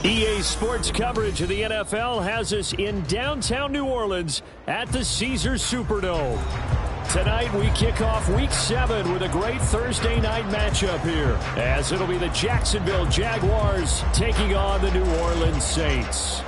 EA Sports coverage of the NFL has us in downtown New Orleans at the Caesars Superdome. Tonight we kick off Week 7 with a great Thursday night matchup here, as it'll be the Jacksonville Jaguars taking on the New Orleans Saints.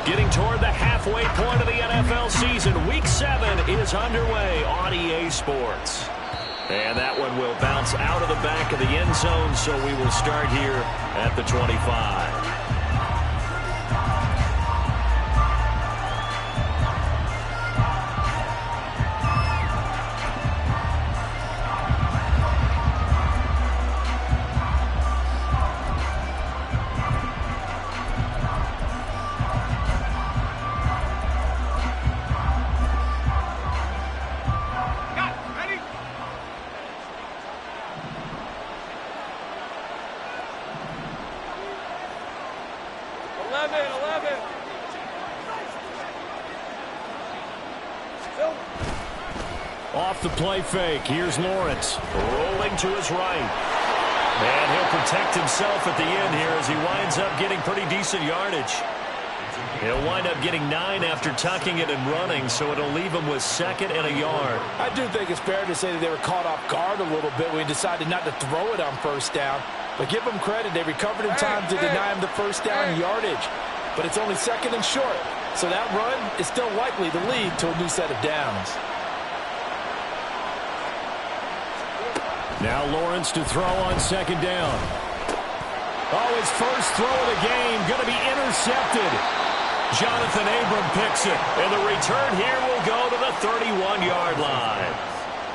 Getting toward the halfway point of the NFL season, Week 7 is underway on EA Sports. And that one will bounce out of the back of the end zone, so we will start here at the 25. Off the play fake. Here's Lawrence rolling to his right. And he'll protect himself at the end here as he winds up getting pretty decent yardage. He'll wind up getting 9 after tucking it and running, so it'll leave him with 2nd and a yard. I do think it's fair to say that they were caught off guard a little bit when he decided not to throw it on first down. But give them credit. They recovered in time to deny him the first down yardage. But it's only 2nd and short. So that run is still likely to lead to a new set of downs. Now Lawrence to throw on 2nd down. Oh, his first throw of the game going to be intercepted. Jonathan Abram picks it, and the return here will go to the 31-yard line.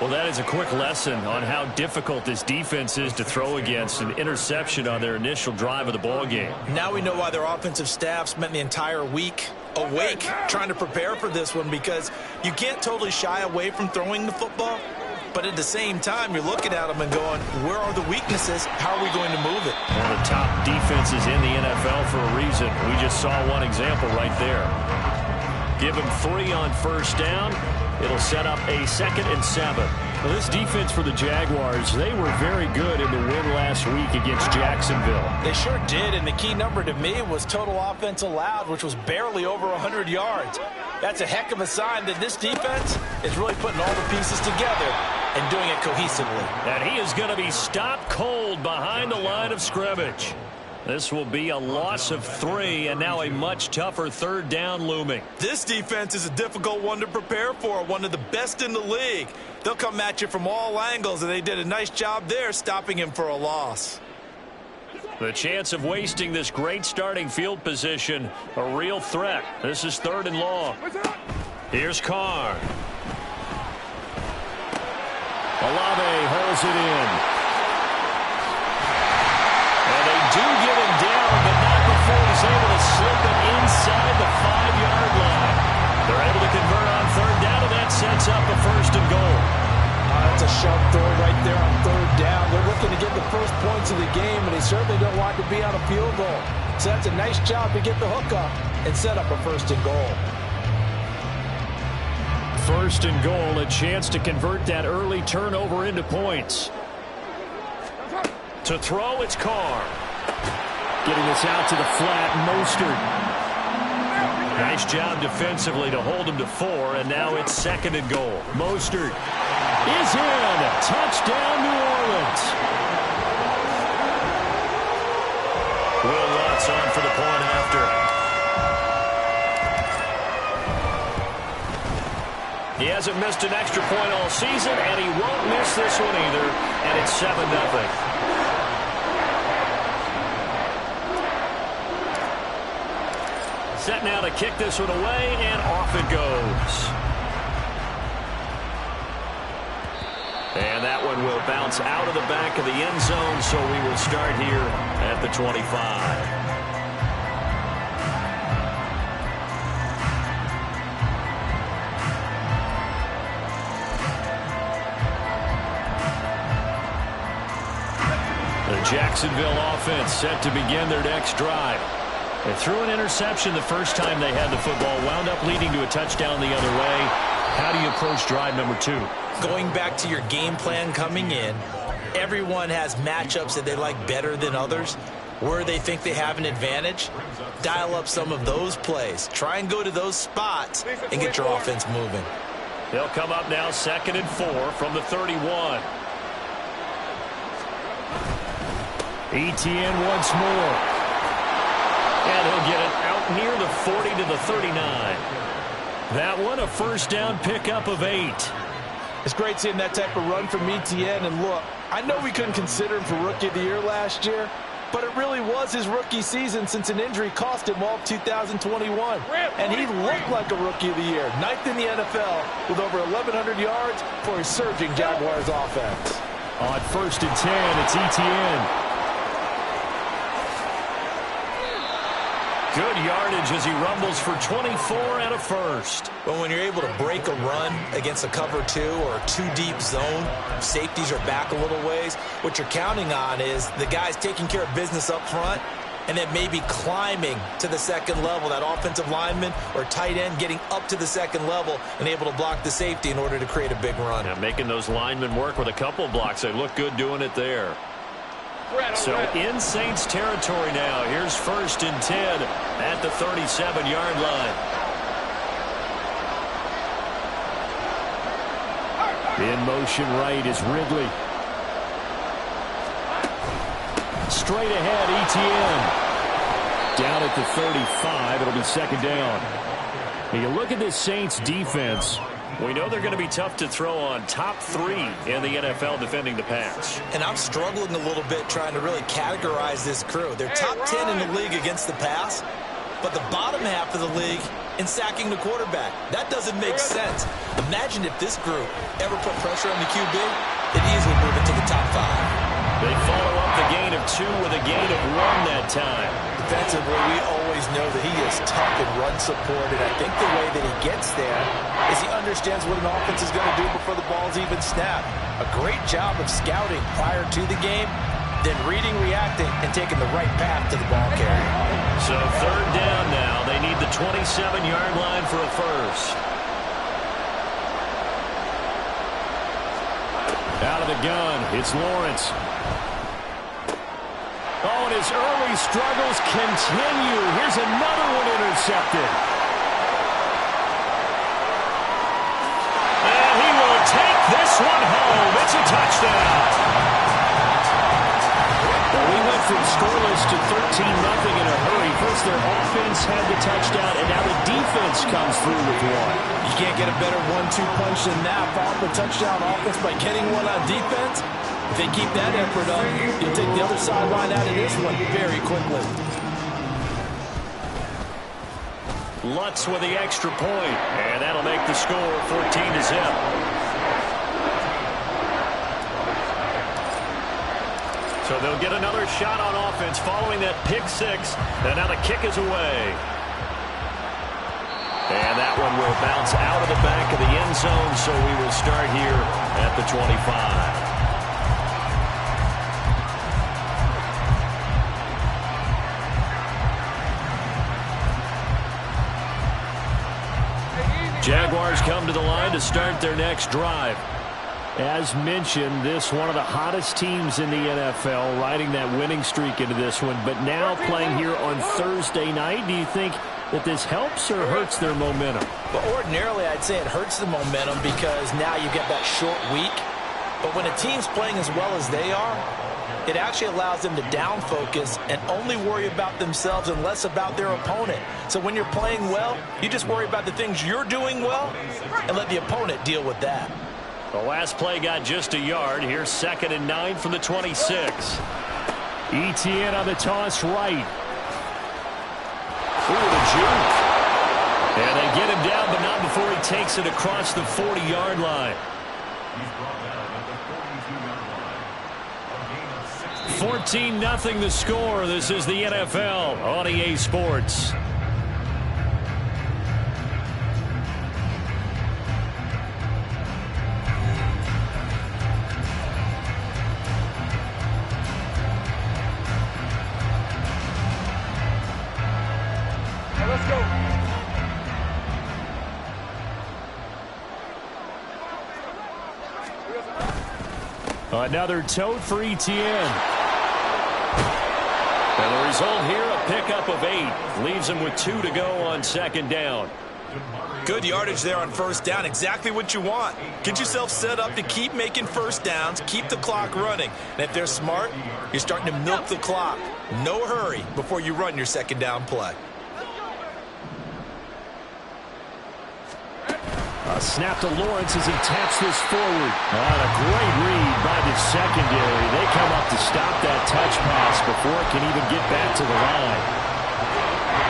Well, that is a quick lesson on how difficult this defense is to throw against. An interception on their initial drive of the ball game. Now we know why their offensive staff spent the entire week awake trying to prepare for this one, because you can't totally shy away from throwing the football. But at the same time, you're looking at them and going, where are the weaknesses? How are we going to move it? One of the top defenses in the NFL for a reason. We just saw one example right there. Give him 3 on first down. It'll set up a 2nd and 7. Well, this defense for the Jaguars, they were very good in the win last week against Jacksonville. They sure did, and the key number to me was total offense allowed, which was barely over 100 yards. That's a heck of a sign that this defense is really putting all the pieces together and doing it cohesively. And he is going to be stopped cold behind the line of scrimmage. This will be a loss of 3, and now a much tougher 3rd down looming. This defense is a difficult one to prepare for, one of the best in the league. They'll come at you from all angles, and they did a nice job there stopping him for a loss. The chance of wasting this great starting field position, a real threat. This is 3rd and long. Here's Carr. Olave holds it in. And they do get him down, but not before he's able to slip it inside the 5-yard line. They're able to convert on 3rd down, and that sets up a 1st and goal. That's a sharp throw right there on 3rd down. They're looking to get the first points of the game, and they certainly don't want to be on a field goal. So that's a nice job to get the hook up and set up a 1st and goal. 1st and goal, a chance to convert that early turnover into points. To throw, it's Carr. Getting this out to the flat, Mostert. Nice job defensively to hold him to 4, and now it's 2nd and goal. Mostert is in. Touchdown, New Orleans. Will Lutz on for the point after. He hasn't missed an extra point all season, and he won't miss this one either, and it's 7-0. Set now to kick this one away, and off it goes. And that one will bounce out of the back of the end zone, so we will start here at the 25. The Jacksonville offense set to begin their next drive. They threw an interception the first time they had the football, wound up leading to a touchdown the other way. How do you approach drive number 2? Going back to your game plan coming in, everyone has matchups that they like better than others. Where they think they have an advantage, dial up some of those plays. Try and go to those spots and get your offense moving. They'll come up now 2nd and 4 from the 31. Etienne once more. And he'll get it out near the 40 to the 39. That one a first down pickup of 8. It's great seeing that type of run from Etienne. And look, I know we couldn't consider him for Rookie of the Year last year, but it really was his rookie season since an injury cost him all of 2021. And he looked like a Rookie of the Year, 9th in the NFL with over 1,100 yards for a surging Jaguars offense. On 1st and 10, it's Etienne. Good yardage as he rumbles for 24 and a first. But when you're able to break a run against a cover 2 or a 2-deep zone, safeties are back a little ways. What you're counting on is the guys taking care of business up front and then maybe climbing to the second level, that offensive lineman or tight end getting up to the second level and able to block the safety in order to create a big run. Yeah, making those linemen work with a couple blocks. They look good doing it there. So in Saints territory now. Here's 1st and 10 at the 37-yard line. In motion right is Ridley. Straight ahead, Etienne. Down at the 35. It'll be 2nd down. When you look at this Saints defense, we know they're going to be tough to throw on. Top 3 in the NFL defending the pass. And I'm struggling a little bit trying to really categorize this crew. They're top 10 in the league against the pass, but the bottom half of the league in sacking the quarterback. That doesn't make sense. Imagine if this group ever put pressure on the QB, they'd easily move into the top 5. They follow up the gain of 2 with a gain of 1 that time. Defensively, we always know that he is tough and run support, and I think the way that he gets there is he understands what an offense is going to do before the ball's even snapped. A great job of scouting prior to the game, then reading, reacting, and taking the right path to the ball carrier. So 3rd down now. They need the 27-yard line for a first. Out of the gun, it's Lawrence. Oh, and his early struggles continue. Here's another one intercepted. And he will take this one home. It's a touchdown. Well, we went from scoreless to 13-0 in a hurry. First, their offense had the touchdown, and now the defense comes through with one. You can't get a better 1-2 punch than that. Follow the touchdown offense by getting one on defense. If they keep that effort up, you'll take the other sideline out of this one very quickly. Lutz with the extra point, and that'll make the score 14-0. So they'll get another shot on offense following that pick 6, and now the kick is away. And that one will bounce out of the back of the end zone, so we will start here at the 25. Jaguars come to the line to start their next drive. As mentioned, this one of the hottest teams in the NFL, riding that winning streak into this one, but now playing here on Thursday night. Do you think that this helps or hurts their momentum? Well, ordinarily, I'd say it hurts the momentum because now you get that short week. But when a team's playing as well as they are, it actually allows them to down focus and only worry about themselves and less about their opponent. So when you're playing well, you just worry about the things you're doing well and let the opponent deal with that. The last play got just a yard. Here's 2nd and 9 from the 26. Etienne on the toss right. Ooh, the juke. And they get him down, but not before he takes it across the 40-yard line. 14-0 the score. This is the NFL on EA Sports. Another tote for Etienne. And the result here, a pickup of 8. Leaves him with 2 to go on second down. Good yardage there on first down. Exactly what you want. Get yourself set up to keep making first downs, keep the clock running. And if they're smart, you're starting to milk the clock. No hurry before you run your second down play. A snap to Lawrence as he taps this forward. A great read by the secondary. They come up to stop that touch pass before it can even get back to the line.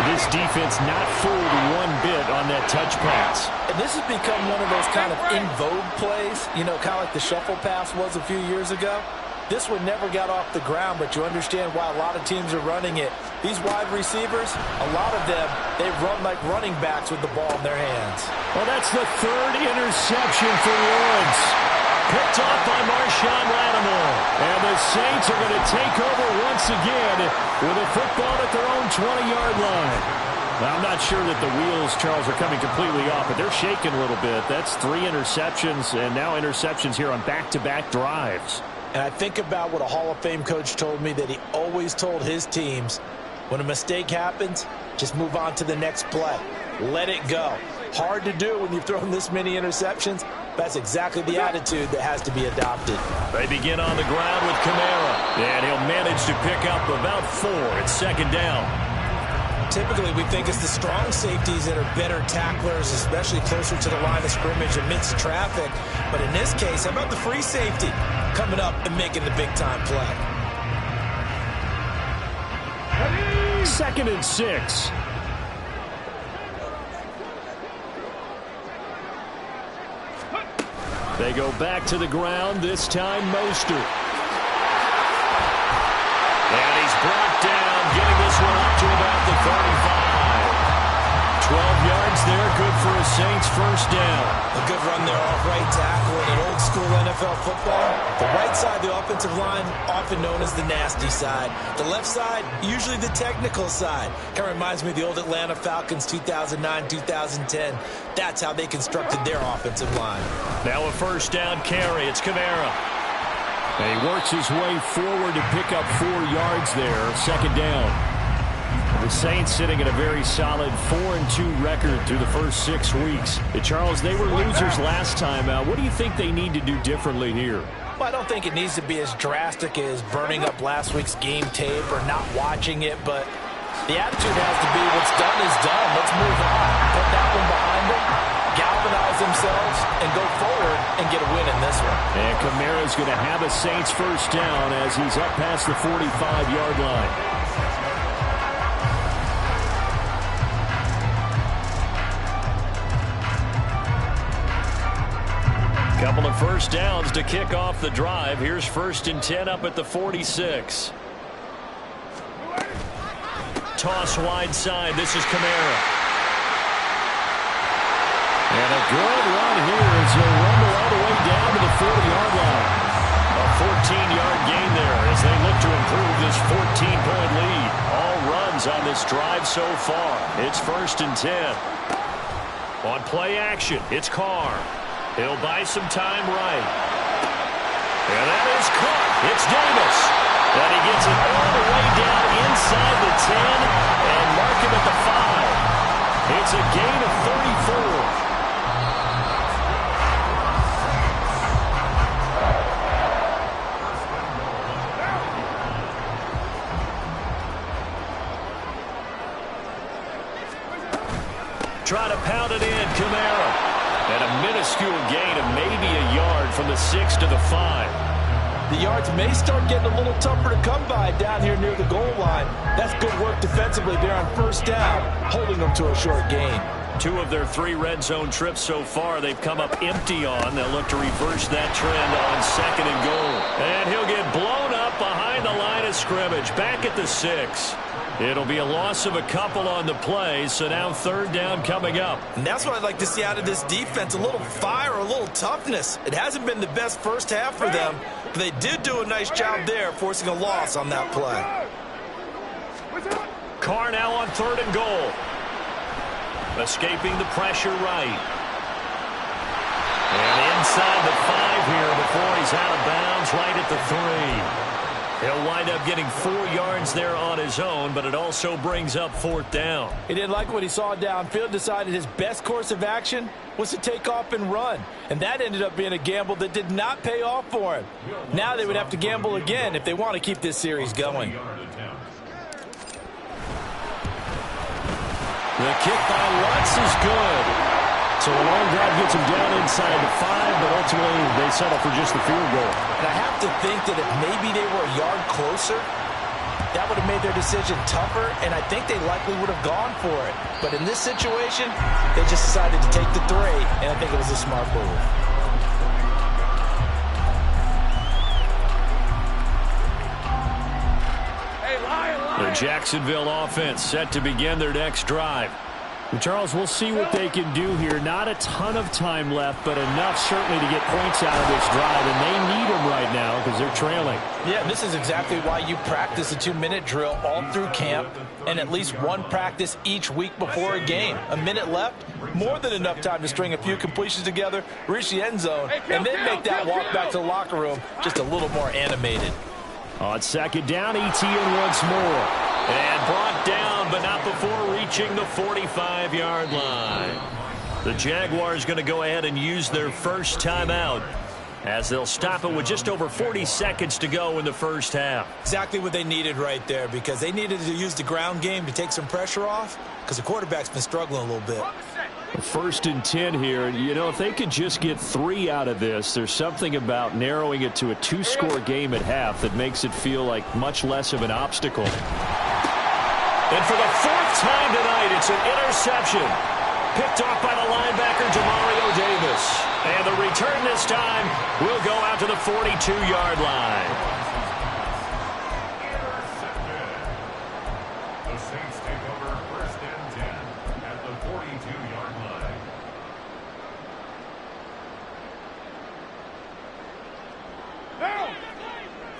This defense not fooled one bit on that touch pass. And this has become one of those kind of in vogue plays, you know, kind of like the shuffle pass was a few years ago. This one never got off the ground, but you understand why a lot of teams are running it. These wide receivers, a lot of them, they run like running backs with the ball in their hands. Well, that's the 3rd interception for Lawrence. Picked off by Marshawn Lattimore. And the Saints are going to take over once again with a football at their own 20-yard line. Now, I'm not sure that the wheels, Charles, are coming completely off, but they're shaking a little bit. That's 3 interceptions, and now interceptions here on back-to-back drives. And I think about what a Hall of Fame coach told me that he always told his teams, when a mistake happens, just move on to the next play. Let it go. Hard to do when you've thrown this many interceptions. That's exactly the attitude that has to be adopted. They begin on the ground with Kamara, and he'll manage to pick up about 4 at second down. Typically, we think it's the strong safeties that are better tacklers, especially closer to the line of scrimmage amidst traffic. But in this case, how about the free safety coming up and making the big-time play? 2nd and 6. They go back to the ground, this time Mostert. And he's brought down, getting this one up to about the 35. 12 yards there, good for a Saints first down. A good run there off right tackle in an old-school NFL football. The right side, the offensive line, often known as the nasty side. The left side, usually the technical side. Kind of reminds me of the old Atlanta Falcons 2009-2010. That's how they constructed their offensive line. Now a first down carry. It's Kamara. And he works his way forward to pick up 4 yards there. Second down. The Saints sitting at a very solid 4-2 record through the first 6 weeks. Charles, they were losers last time out. What do you think they need to do differently here? Well, I don't think it needs to be as drastic as burning up last week's game tape or not watching it, but the attitude has to be what's done is done. Let's move on. Put that one behind them, galvanize themselves, and go forward and get a win in this one. And Kamara's going to have a Saints first down as he's up past the 45-yard line. Couple of first downs to kick off the drive. Here's 1st and 10 up at the 46. Toss wide side. This is Kamara. And a good run here as he'll rumble all the way down to the 40-yard line. A 14-yard gain there as they look to improve this 14-point lead. All runs on this drive so far. It's 1st and 10. On play action, it's Carr. He'll buy some time right. And that is caught. It's Davis. And he gets it all the way down inside the 10 and mark him at the 5. It's a gain of 34. Try to pound it in, Kamara. And a minuscule gain of maybe a yard from the 6 to the 5. The yards may start getting a little tougher to come by down here near the goal line. That's good work defensively there on first down, holding them to a short gain. 2 of their 3 red zone trips so far they've come up empty on. They'll look to reverse that trend on 2nd and goal. And he'll get blown up behind the line of scrimmage, back at the 6. It'll be a loss of a couple on the play, so now 3rd down coming up. And that's what I'd like to see out of this defense, a little fire, a little toughness. It hasn't been the best first half for them, but they did do a nice job there, forcing a loss on that play. Carr now on 3rd and goal. Escaping the pressure right. And inside the 5 here before he's out of bounds right at the 3. He'll wind up getting 4 yards there on his own, but it also brings up 4th down. He didn't like what he saw downfield, decided his best course of action was to take off and run. And that ended up being a gamble that did not pay off for him. Now they would have to gamble again if they want to keep this series going. The kick by Lutz is good. So a long drive gets him down inside the 5, but ultimately they settle for just the field goal. And I have to think that if maybe they were a yard closer, that would have made their decision tougher, and I think they likely would have gone for it. But in this situation, they just decided to take the 3, and I think it was a smart move. The Jacksonville offense set to begin their next drive. And Charles, we'll see what they can do here. Not a ton of time left, but enough certainly to get points out of this drive, and they need them right now because they're trailing. Yeah, this is exactly why you practice a 2-minute drill all through camp and at least one practice each week before a game. A minute left, more than enough time to string a few completions together, reach the end zone, and then make that walk back to the locker room just a little more animated. On 2nd down, Etienne once more. And brought down, but not before reaching the 45-yard line. The Jaguars going to go ahead and use their first timeout as they'll stop it with just over 40 seconds to go in the first half. Exactly what they needed right there, because they needed to use the ground game to take some pressure off because the quarterback's been struggling a little bit. 1st and 10 here. You know, if they could just get 3 out of this, there's something about narrowing it to a 2-score game at half that makes it feel like much less of an obstacle. And for the 4th time tonight, it's an interception. Picked off by the linebacker, Demario Davis. And the return this time will go out to the 42-yard line. The Saints take over 1st and 10 at the 42-yard line. Now,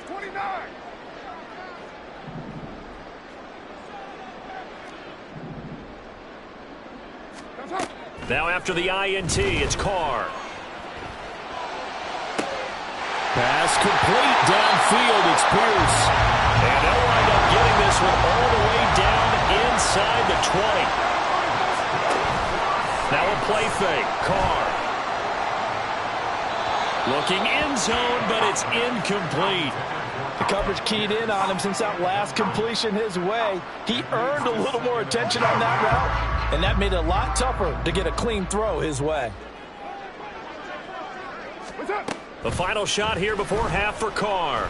29. Now after the INT, it's Carr. Pass complete downfield. It's Pierce. And they'll wind up getting this one all the way down inside the 20. Now a play fake. Carr. Looking end zone, but it's incomplete. The coverage keyed in on him since that last completion his way. He earned a little more attention on that route, and that made it a lot tougher to get a clean throw his way. The final shot here before half for Carr.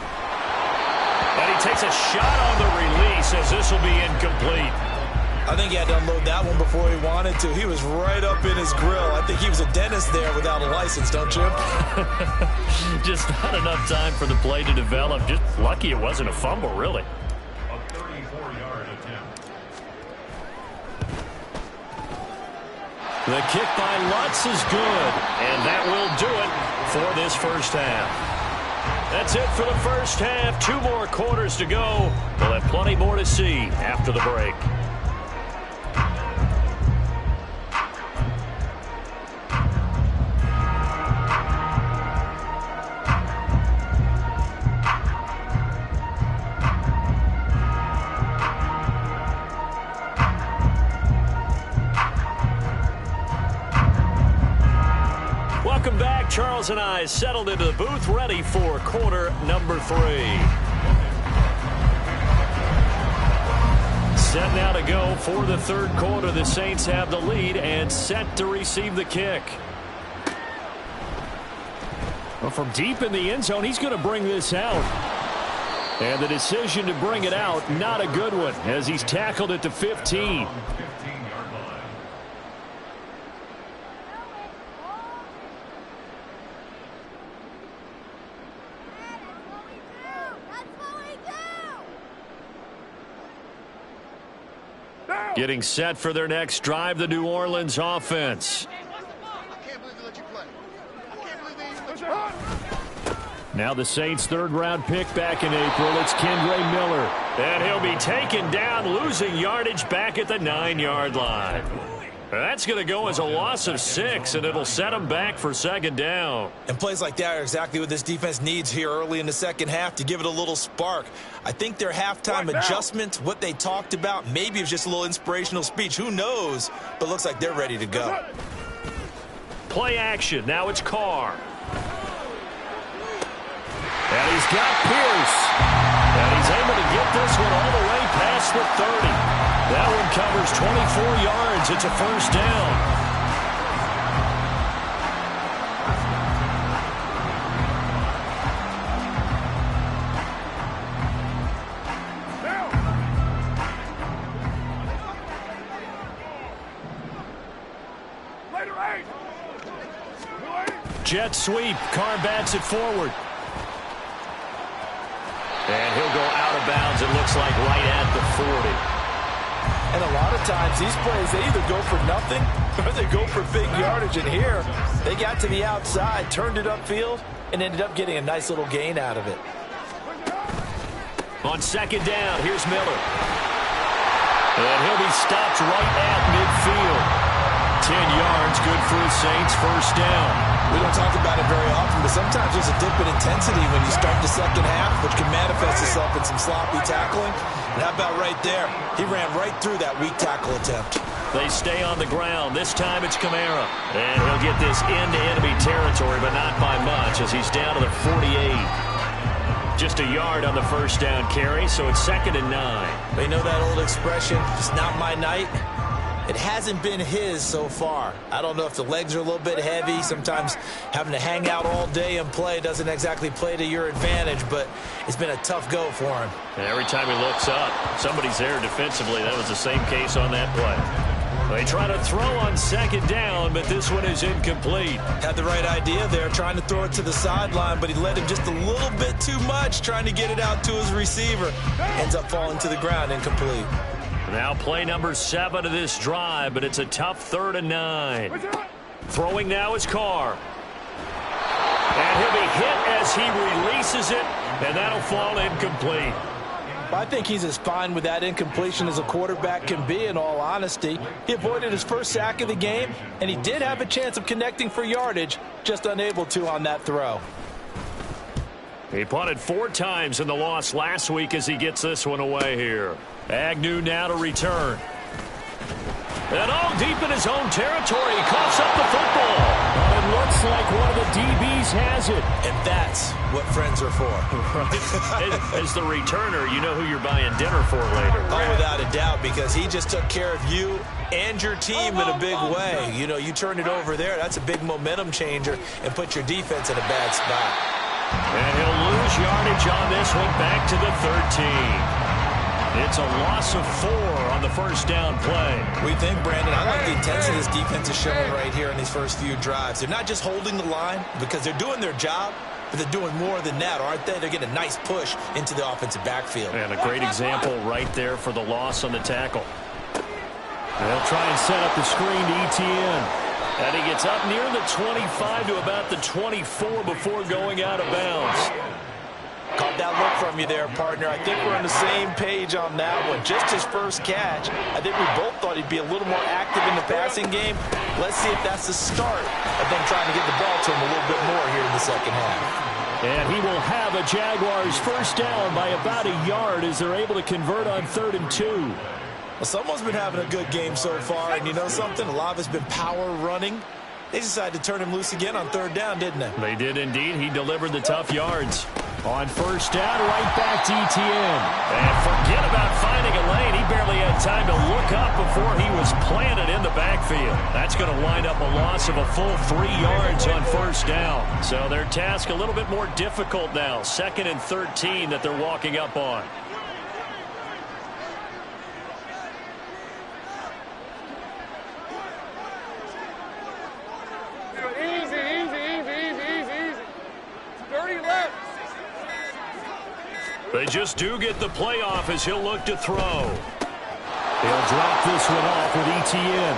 And he takes a shot on the release as this will be incomplete. I think he had to unload that one before he wanted to. He was right up in his grill. I think he was a dentist there without a license, don't you? Just not enough time for the play to develop. Just lucky it wasn't a fumble, really. A 34-yard attempt. The kick by Lutz is good. And that will do it for this first half. That's it for the first half. 2 more quarters to go. We'll have plenty more to see after the break. Welcome back. Charles and I settled into the booth, ready for quarter number 3. Set now to go for the 3rd quarter. The Saints have the lead and set to receive the kick. Well, from deep in the end zone, he's going to bring this out. And the decision to bring it out, not a good one, as he's tackled at the 15. 15-yard line. Getting set for their next drive, the New Orleans offense. Now the Saints' 3rd-round pick back in April. It's Kendre Miller. And he'll be taken down, losing yardage back at the 9-yard line. That's going to go as a loss of 6, and it'll set them back for second down. And plays like that are exactly what this defense needs here early in the second half to give it a little spark. I think their halftime adjustment, what they talked about, maybe it was just a little inspirational speech. Who knows? But looks like they're ready to go. Play action. Now it's Carr. And he's got Pierce. And he's able to get this one all the way past the 30. That one covers 24 yards. It's a first down. Jet sweep. Carr bats it forward. And he'll go out of bounds, it looks like, right at the 40. And a lot of times these plays, they either go for nothing or they go for big yardage. And here, they got to the outside, turned it upfield, and ended up getting a nice little gain out of it. On second down, here's Miller. And he'll be stopped right at midfield. 10 yards, good for the Saints, first down. We don't talk about it very often, but sometimes there's a dip in intensity when you start the second half, which can manifest itself in some sloppy tackling. And how about right there? He ran right through that weak tackle attempt. They stay on the ground. This time it's Kamara. And he'll get this into enemy territory, but not by much, as he's down to the 48. Just a yard on the first down carry, so it's 2nd and 9. They know that old expression, it's not my night. It hasn't been his so far. I don't know if the legs are a little bit heavy. Sometimes having to hang out all day and play doesn't exactly play to your advantage, but it's been a tough go for him. And every time he looks up, somebody's there defensively. That was the same case on that play. They try to throw on second down, but this one is incomplete. Had the right idea there, trying to throw it to the sideline, but he led him just a little bit too much, trying to get it out to his receiver. Ends up falling to the ground, incomplete. Now play number 7 of this drive, but it's a tough 3rd and 9. Throwing now is Carr. And he'll be hit as he releases it, and that'll fall incomplete. I think he's as fine with that incompletion as a quarterback can be, in all honesty. He avoided his first sack of the game, and he did have a chance of connecting for yardage, just unable to on that throw. He punted 4 times in the loss last week as he gets this one away here. Agnew now to return. And all deep in his own territory, he coughs up the football. It looks like one of the DBs has it. And that's what friends are for. As the returner, you know who you're buying dinner for later. Oh, without a doubt, because he just took care of you and your team in a big way. You know, you turn it over there, that's a big momentum changer, and put your defense in a bad spot. And he'll lose yardage on this one, back to the 13. It's a loss of 4 on the first down play. We think, Brandon, I like the intensity this defense is showing right here in these first few drives. They're not just holding the line because they're doing their job, but they're doing more than that, aren't they? They're getting a nice push into the offensive backfield. And a great example right there for the loss on the tackle. They'll try and set up the screen to Etienne. And he gets up near the 25 to about the 24 before going out of bounds. Caught that look from you there, partner. I think we're on the same page on that one. Just his first catch. I think we both thought he'd be a little more active in the passing game. Let's see if that's the start of them trying to get the ball to him a little bit more here in the second half. And he will have a Jaguars first down by about a yard as they're able to convert on 3rd and 2. Well, someone's been having a good game so far, and you know something? A lot of it's been power running. They decided to turn him loose again on 3rd down, didn't they? They did indeed. He delivered the tough yards. On first down, right back to Etienne. And forget about finding a lane. He barely had time to look up before he was planted in the backfield. That's going to wind up a loss of a full 3 yards on first down. So their task a little bit more difficult now. 2nd and 13 that they're walking up on. They just do get the playoff as he'll look to throw. He'll drop this one off with Etienne.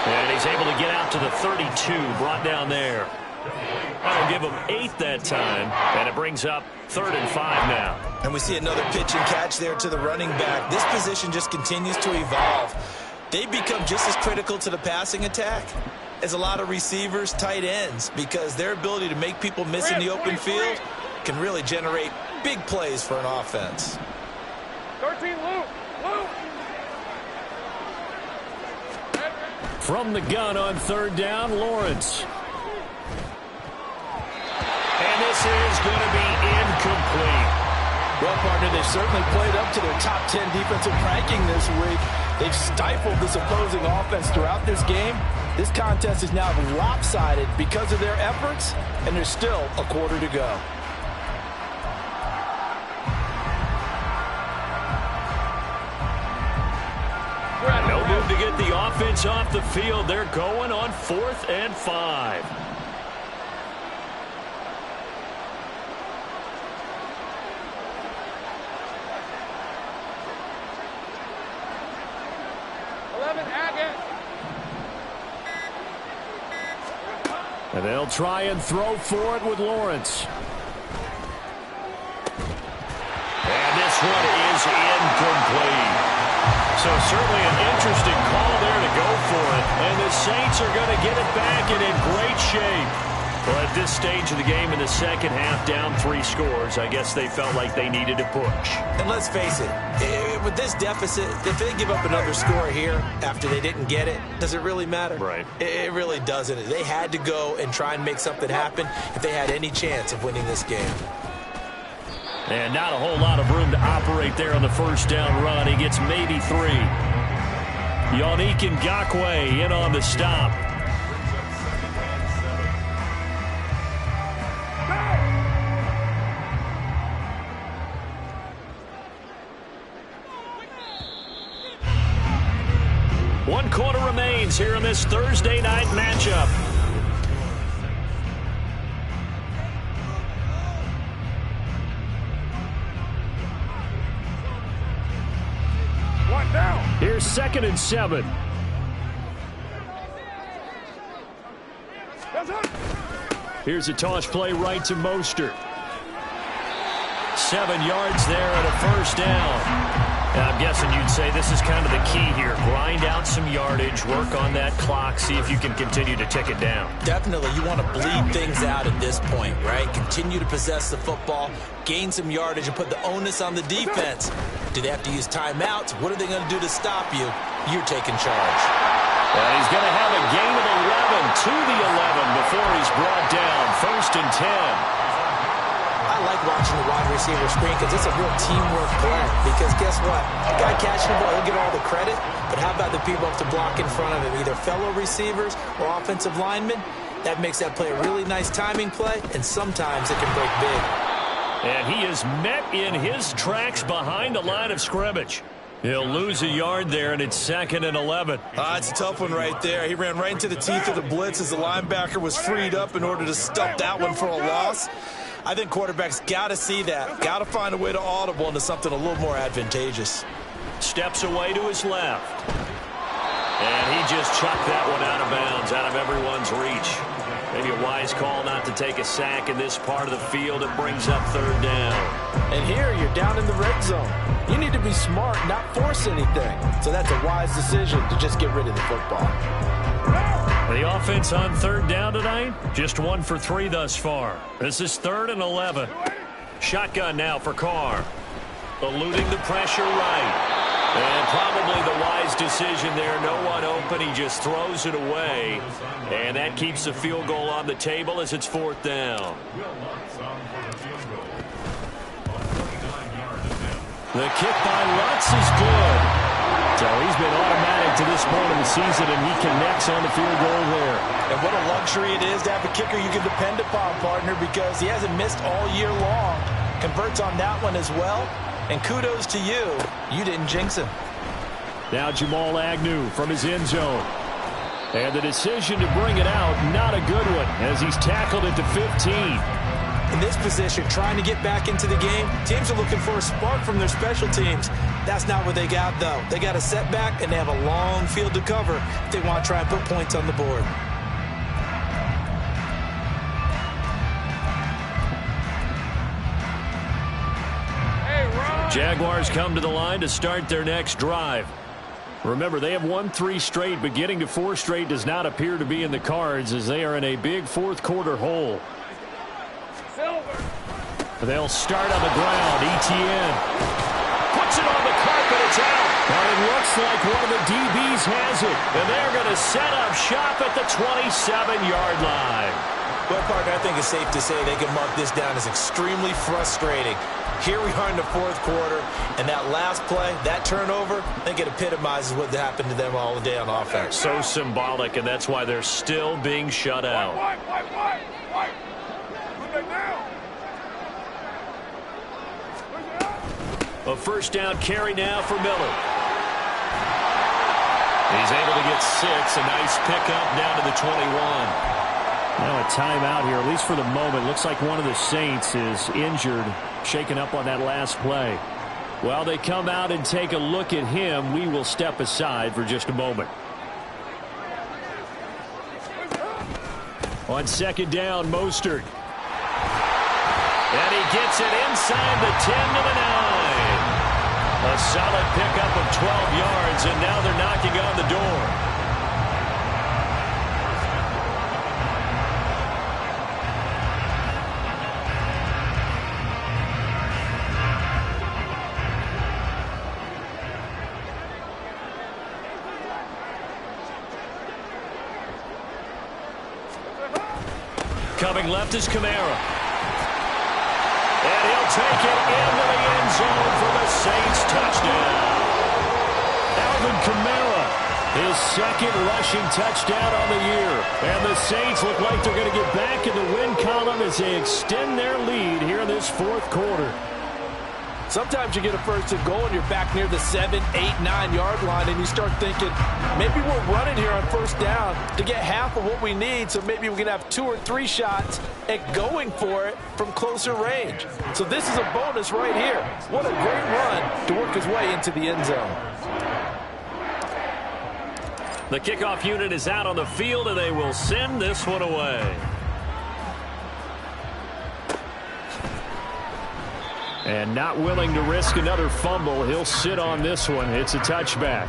And he's able to get out to the 32, brought down there. That'll give him 8 that time, and it brings up 3rd and 5 now. And we see another pitch and catch there to the running back. This position just continues to evolve. they become just as critical to the passing attack as a lot of receivers, tight ends, because their ability to make people miss in the open field can really generate big plays for an offense. 13, Luke. From the gun on third down, Lawrence. And this is going to be incomplete. Well, partner, they've certainly played up to their top 10 defensive ranking this week. They've stifled this opposing offense throughout this game. This contest is now lopsided because of their efforts, and there's still a quarter to go. No move to get the offense off the field. They're going on 4th and 5. And they'll try and throw for it with Lawrence. And this one is incomplete. So certainly an interesting call there to go for it. And the Saints are going to get it back and in great shape. Well, at this stage of the game in the second half, down 3 scores, I guess they felt like they needed to push. And let's face it, with this deficit, if they give up another score here after they didn't get it, does it really matter? Right. It really doesn't. They had to go and try and make something happen if they had any chance of winning this game. And not a whole lot of room to operate there on the first down run. He gets maybe 3. Yannick Ngakoue in on the stop. One quarter remains here in this Thursday night matchup. One down. Here's 2nd and 7. Here's a toss play right to Mostert. 7 yards there and a first down. Now, I'm guessing you'd say this is kind of the key here. Grind out some yardage, work on that clock, see if you can continue to tick it down. Definitely, you want to bleed things out at this point, right? Continue to possess the football, gain some yardage, and put the onus on the defense. Do they have to use timeouts? What are they going to do to stop you? You're taking charge. And he's going to have a gain of 11 to the 11 before he's brought down. 1st and 10. I like watching the wide receiver screen because it's a real teamwork play. Because guess what? The guy catching the ball, he'll get all the credit. But how about the people have to block in front of him, either fellow receivers or offensive linemen? That makes that play a really nice timing play, and sometimes it can break big. And he is met in his tracks behind the line of scrimmage. He'll lose a yard there, and it's 2nd and 11. It's a tough one right there. He ran right into the teeth of the blitz as the linebacker was freed up in order to stuff that one for a loss. I think quarterbacks got to see that. Got to find a way to audible into something a little more advantageous. Steps away to his left. And he just chucked that one out of bounds, out of everyone's reach. Maybe a wise call not to take a sack in this part of the field. It brings up 3rd down. And here you're down in the red zone. You need to be smart, not force anything. So that's a wise decision to just get rid of the football. The offense on 3rd down tonight, just 1 for 3 thus far. This is 3rd and 11. Shotgun now for Carr. Eluding the pressure right. And probably the wise decision there. No one open. He just throws it away. And that keeps the field goal on the table as it's 4th down. The kick by Lutz is good. So he's been automatic to this point of the season, and he connects on the field goal there. And what a luxury it is to have a kicker you can depend upon, partner, because he hasn't missed all year long. Converts on that one as well. And kudos to you. You didn't jinx him. Now Jamal Agnew from his end zone. And the decision to bring it out, not a good one, as he's tackled it to 15. In this position, trying to get back into the game, teams are looking for a spark from their special teams. That's not what they got, though. They got a setback, and they have a long field to cover if they want to try and put points on the board. Jaguars come to the line to start their next drive. Remember, they have won 3 straight, but getting to 4 straight does not appear to be in the cards as they are in a big fourth quarter hole. They'll start on the ground. Etienne puts it on the carpet. It's out. And it looks like one of the DBs has it. And they're going to set up shop at the 27-yard line. Well, partner, I think it's safe to say they can mark this down as extremely frustrating. Here we are in the fourth quarter, and that last play, that turnover, I think it epitomizes what happened to them all day on offense. So symbolic, and that's why they're still being shut out. A first down carry now for Miller. He's able to get 6. A nice pickup down to the 21. Now a timeout here, at least for the moment. Looks like one of the Saints is injured, shaken up on that last play. While they come out and take a look at him, we will step aside for just a moment. On second down, Mostert. And he gets it inside the 10 to the 9. A solid pickup of 12 yards, and now they're knocking on the door. Coming left is Kamara. And he'll take it into the end zone for the Saints touchdown. Alvin Kamara, his second rushing touchdown on the year. And the Saints look like they're going to get back in the win column as they extend their lead here in this fourth quarter. Sometimes you get a first and goal and you're back near the 7, 8, 9-yard line and you start thinking, maybe we're running here on first down to get half of what we need, so maybe we can have 2 or 3 shots at going for it from closer range. So this is a bonus right here. What a great run to work his way into the end zone. The kickoff unit is out on the field and they will send this one away. And not willing to risk another fumble, he'll sit on this one. It's a touchback.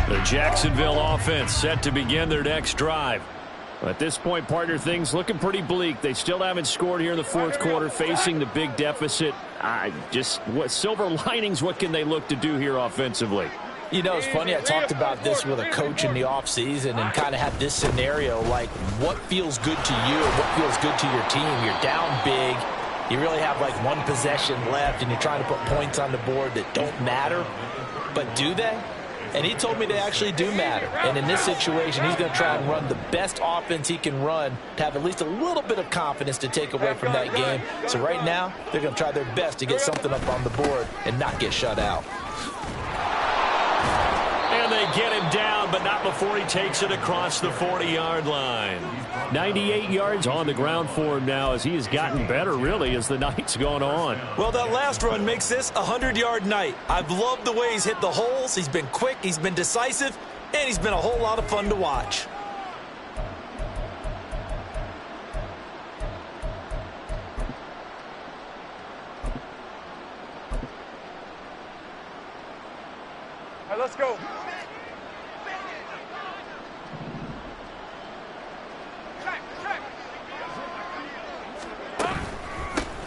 The Jacksonville offense set to begin their next drive. At this point, partner, things looking pretty bleak. They still haven't scored here in the fourth quarter, facing the big deficit. What silver linings, what can they look to do here offensively? You know, it's funny, I talked about this with a coach in the offseason and kind of had this scenario, like what feels good to you and what feels good to your team. You're down big. You really have like one possession left and you're trying to put points on the board that don't matter. But do they? And he told me they actually do matter. And in this situation, he's going to try and run the best offense he can run to have at least a little bit of confidence to take away from that game. So right now, they're going to try their best to get something up on the board and not get shut out. And they get him down, but not before he takes it across the 40-yard line. 98 yards on the ground for him now as he has gotten better, really, as the night's gone on. Well, that last run makes this a 100-yard night. I've loved the way he's hit the holes. He's been quick, he's been decisive, and he's been a whole lot of fun to watch. All right, let's go.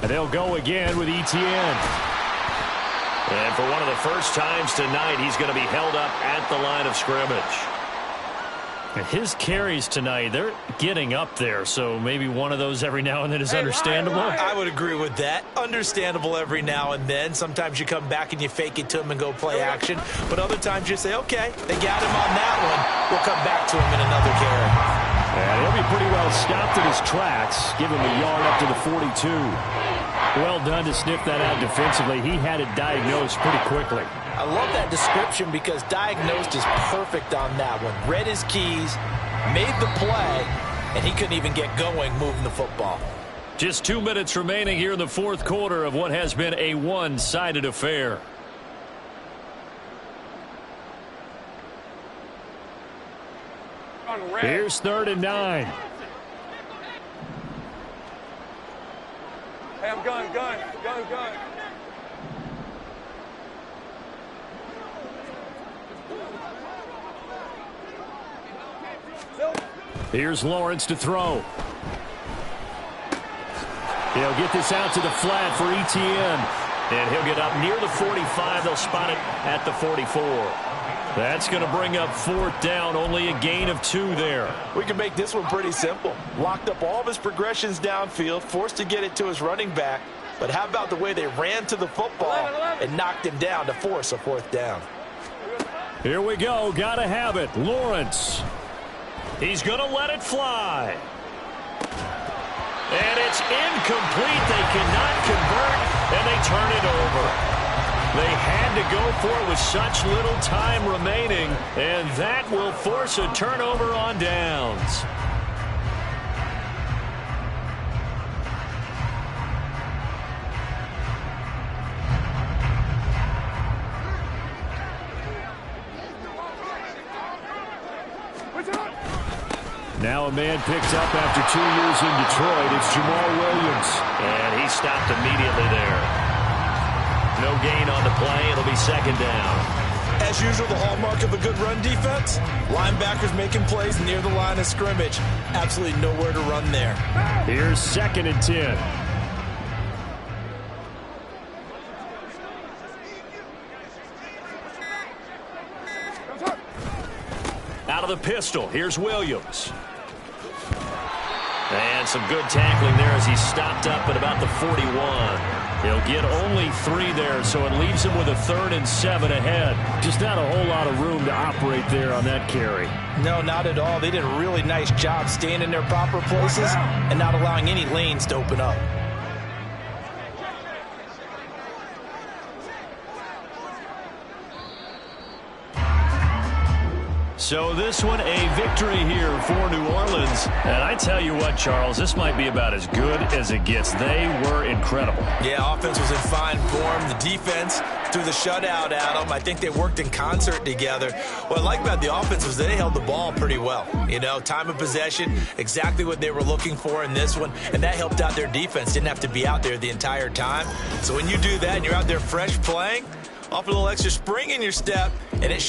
And they'll go again with Etienne. And for one of the first times tonight, he's going to be held up at the line of scrimmage. And his carries tonight, they're getting up there, so maybe one of those every now and then is understandable. I would agree with that. Understandable every now and then. Sometimes you come back and you fake it to him and go play action. But other times you say, okay, they got him on that one. We'll come back to him in another carry. And he'll be pretty well stopped in his tracks. Give him a yard up to the 42. Well done to sniff that out defensively. He had it diagnosed pretty quickly. I love that description because diagnosed is perfect on that one. Read his keys, made the play, and he couldn't even get going moving the football. Just 2 minutes remaining here in the fourth quarter of what has been a one-sided affair. On Here's 3rd and 9. Hey, I'm gun. Here's Lawrence to throw. He'll get this out to the flat for Etienne. And he'll get up near the 45. They'll spot it at the 44. That's going to bring up 4th down. Only a gain of 2 there. We can make this one pretty simple. Locked up all of his progressions downfield, forced to get it to his running back. But how about the way they ran to the football and knocked him down to force a 4th down? Here we go. Got to have it. Lawrence. He's going to let it fly. And it's incomplete. They cannot convert, and they turn it over. They had to go for it with such little time remaining, and that will force a turnover on downs. Now a man picked up after 2 years in Detroit. It's Jamal Williams. And he stopped immediately there. No gain on the play. It'll be 2nd down. As usual, the hallmark of a good run defense, linebackers making plays near the line of scrimmage. Absolutely nowhere to run there. Here's 2nd and 10. Out of the pistol, here's Williams. And some good tackling there as he stopped up at about the 41. He'll get only 3 there, so it leaves him with a 3rd and 7 ahead. Just not a whole lot of room to operate there on that carry. No, not at all. They did a really nice job staying in their proper places and not allowing any lanes to open up. So this one a victory here for New Orleans. And I tell you what, Charles, this might be about as good as it gets. They were incredible. Yeah, offense was in fine form. The defense threw the shutout at them. I think they worked in concert together. What I like about the offense was they held the ball pretty well. You know, time of possession, exactly what they were looking for in this one. And that helped out their defense. Didn't have to be out there the entire time. So when you do that and you're out there fresh playing, off a little extra spring in your step, and it